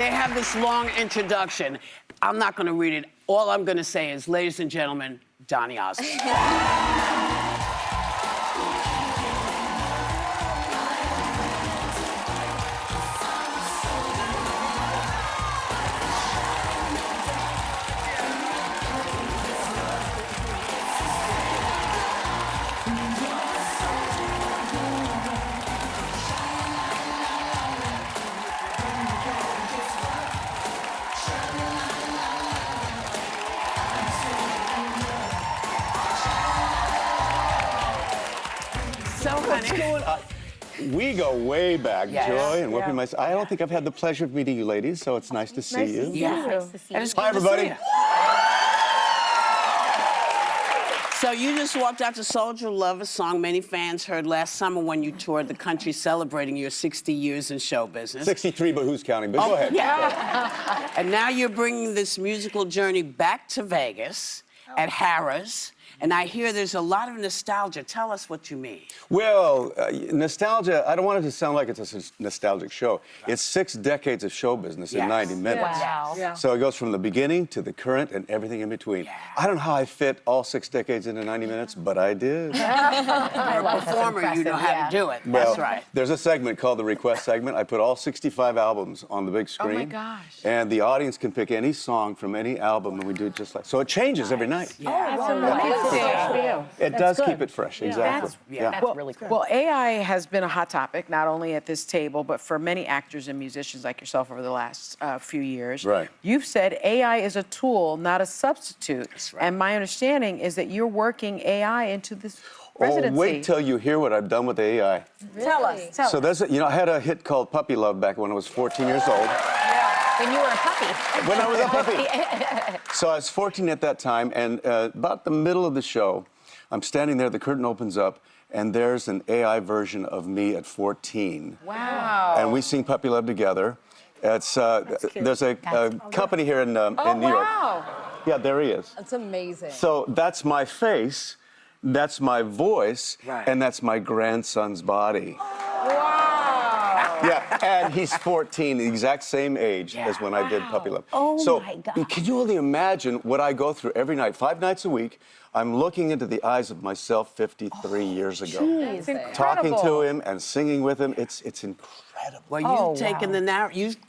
They have this long introduction. I'm not going to read it. All I'm going to say is, ladies and gentlemen, Donny Osmond. So, honey. We go way back, Yes. Joy and Whoopi. Myself. I don't think I've had the pleasure of meeting you ladies, so it's nice to see you. Yeah. Nice to see you. Hi, everybody. So you just walked out to Soldier Love, a song many fans heard last summer when you toured the country celebrating your 60 years in show business. 63, but who's counting? But go ahead. Yeah. And now you're bringing this musical journey back to Vegas at Harrah's. And I hear there's a lot of nostalgia. Tell us what you mean. Well, nostalgia, I don't want it to sound like it's a nostalgic show. It's 6 decades of show business in 90 minutes. Wow. Yeah. So it goes from the beginning to the current and everything in between. Yeah. I don't know how I fit all 6 decades into 90 minutes, but I did. You're a performer, you know how to do it. Well, That's right. There's a segment called the Request segment. I put all 65 albums on the big screen. Oh, my gosh. And the audience can pick any song from any album, and we do it just like... So it changes every night. It does keep it fresh, exactly. That's really cool. Well, AI has been a hot topic, not only at this table, but for many actors and musicians like yourself over the last few years. Right. You've said AI is a tool, not a substitute. That's right. And my understanding is that you're working AI into this residency. Oh, wait till you hear what I've done with AI. Tell us. Tell So us. there's, I had a hit called Puppy Love back when I was 14 years old. When you were a puppy. When I was a puppy. So I was 14 at that time, and about the middle of the show, I'm standing there, the curtain opens up, and there's an AI version of me at 14. Wow. And we sing Puppy Love together. It's there's a company here in New York. Wow. Yeah, there he is. That's amazing. So that's my face, that's my voice, Right. and that's my grandson's body. Wow. Yeah, and he's 14, the exact same age as when I did Puppy Love. Oh, so my God. can you only imagine what I go through every night, 5 nights a week? I'm looking into the eyes of myself 53 years ago. It's incredible. Talking to him and singing with him, it's incredible. Well, Oh, you've taken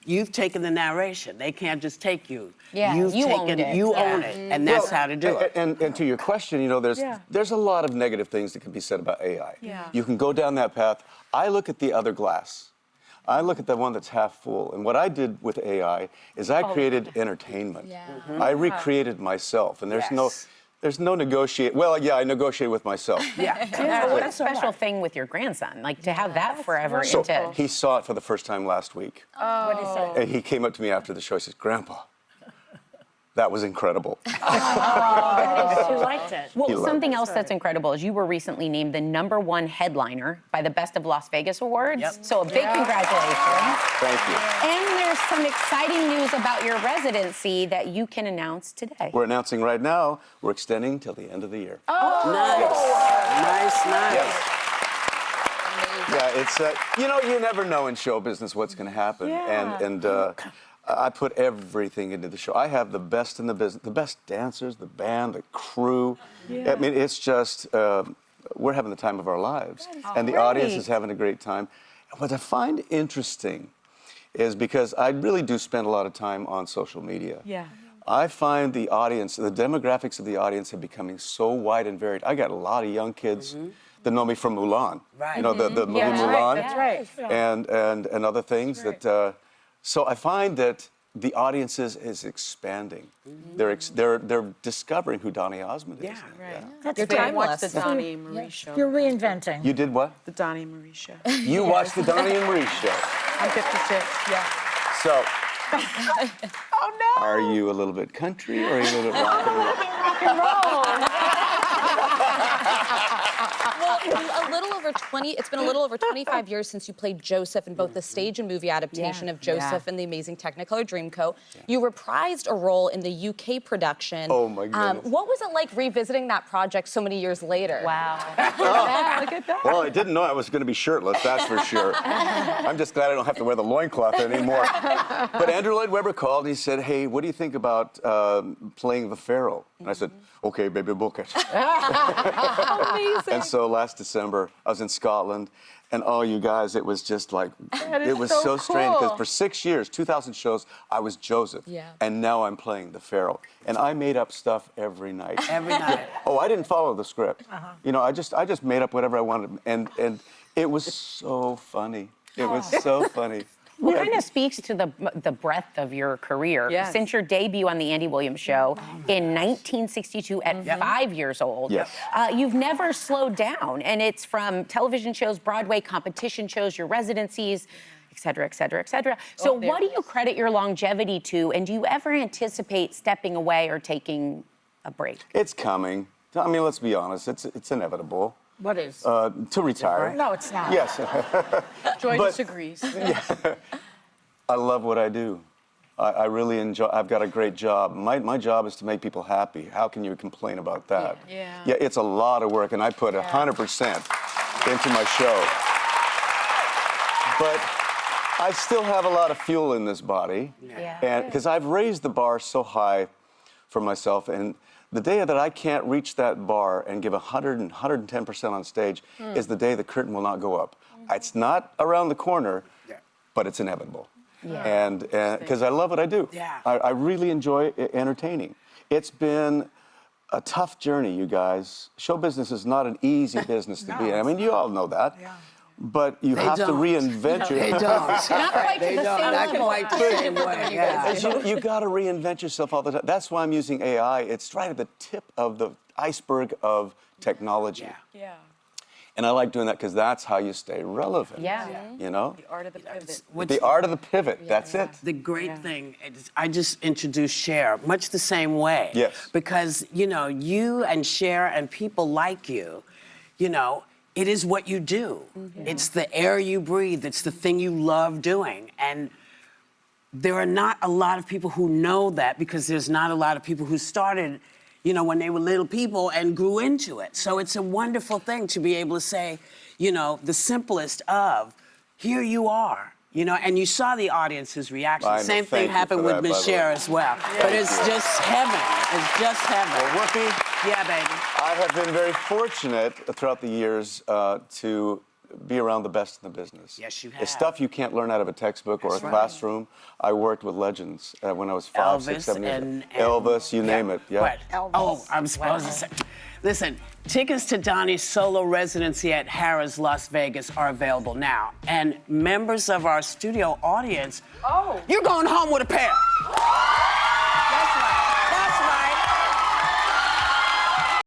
you've taken the narration. They can't just take you. Yeah, you've you taken owned it. you Yeah. own it, and that's how to do it. And to your question, there's a lot of negative things that can be said about AI. Yeah. You can go down that path. I look at the other glass. I look at the one that's half full. And what I did with AI is I created entertainment. Yeah. I recreated myself, and there's Yes. no negotiate. Well, yeah, I negotiated with myself. Yeah. What a special thing with your grandson, like to have that forever So into. he saw it for the first time last week. What is it? And he came up to me after the show. He says, "Grandpa, that was incredible." She liked it. Well, He loved something it. else that's incredible is you were recently named the #1 headliner by the Best of Las Vegas Awards. Yep. So a big congratulations. Thank you. And there's some exciting news about your residency that you can announce today. We're announcing right now, we're extending till the end of the year. Nice. Yeah, it's you never know in show business what's going to happen, and I put everything into the show. I have the best in the business, the best dancers, the band, the crew. I mean, it's just we're having the time of our lives, and the audience is having a great time. What I find interesting is because I really do spend a lot of time on social media. Yeah. I find the audience, the demographics of the audience are becoming so wide and varied. I got a lot of young kids that know me from Mulan. Right. You know, the movie That's Mulan. right. That's right. And other things that. So I find that the audience is expanding. They're discovering who Donny Osmond is. Yeah. Right. That's You're taking watch the timeless. Donny and Marie show. You're reinventing. You did what? The Donny and Marie show. You watched the Donny and Marie show. I'm 56. Yeah. So Oh no. are you a little bit country or are you a little bit rock and roll? Well, it's been a little over 25 years since you played Joseph in both the stage and movie adaptation of Joseph and the amazing Technicolor Dreamcoat. You reprised a role in the UK production. Oh, my goodness. What was it like revisiting that project so many years later? Wow. Yeah, look at that. Well, I didn't know I was going to be shirtless, that's for sure. I'm just glad I don't have to wear the loincloth anymore. But Andrew Lloyd Webber called and he said, hey, what do you think about playing the Pharaoh? And I said, okay, baby, book it. Amazing. And so last December, I was in Scotland, and oh, you guys, it was just like, it was so strange, because for 6 years, 2,000 shows, I was Joseph. Yeah. And now I'm playing the Pharaoh. And I made up stuff every night. Every night. Oh, I didn't follow the script. You know, I just made up whatever I wanted, and it was so funny. It was so funny. Well, it kind of speaks to the breadth of your career. Yes. Since your debut on The Andy Williams Show in 1962 at 5 years old, Yes. You've never slowed down. And it's from television shows, Broadway, competition shows, your residencies, et cetera, et cetera, et cetera. So what do you credit your longevity to? And do you ever anticipate stepping away or taking a break? It's coming. I mean, let's be honest, it's inevitable. What is? To retire. No, it's not. Yes. Joy But- disagrees. I love what I do. I really enjoy. I've got a great job. My job is to make people happy. How can you complain about that? Yeah. Yeah, it's a lot of work, and I put 100% into my show. But I still have a lot of fuel in this body, and because I've raised the bar so high for myself, and the day that I can't reach that bar and give 100 and 110% on stage is the day the curtain will not go up. It's not around the corner, but it's inevitable. And because I love what I do. Yeah. I really enjoy entertaining. It's been a tough journey, you guys. Show business is not an easy business to be in. I mean, you all know that. Yeah. But you have to reinvent They yourself. don't. Not quite They to the don't. same Not level. quite the same way. Yeah. You got to reinvent yourself all the time. That's why I'm using AI. It's right at the tip of the iceberg of technology. Yeah. And I like doing that because that's how you stay relevant. Yeah. You know? The art of the pivot. The art of the pivot. That's it. The great thing is I just introduced Cher much the same way. Yes. Because, you know, you and Cher and people like you, you know, it is what you do. It's the air you breathe. It's the thing you love doing. And there are not a lot of people who know that because there's not a lot of people who started, you know, when they were little people and grew into it. So it's a wonderful thing to be able to say, you know, the simplest of, here you are. You know, and you saw the audience's reaction. I know. Same Thank thing you happened for with that, by Miss the way. Cher as well. But it's just heaven. It's just heaven. Well, Whoopi, Yeah, baby. I have been very fortunate throughout the years to be around the best in the business. Yes, you have. It's stuff you can't learn out of a textbook or a That's right. classroom. I worked with legends when I was 5, 6, Elvis 7 years and old. Elvis, you name it. Yeah. What? Elvis. Oh, I'm supposed to say. Listen, tickets to Donny's solo residency at Harrah's Las Vegas are available now. And members of our studio audience, you're going home with a pair.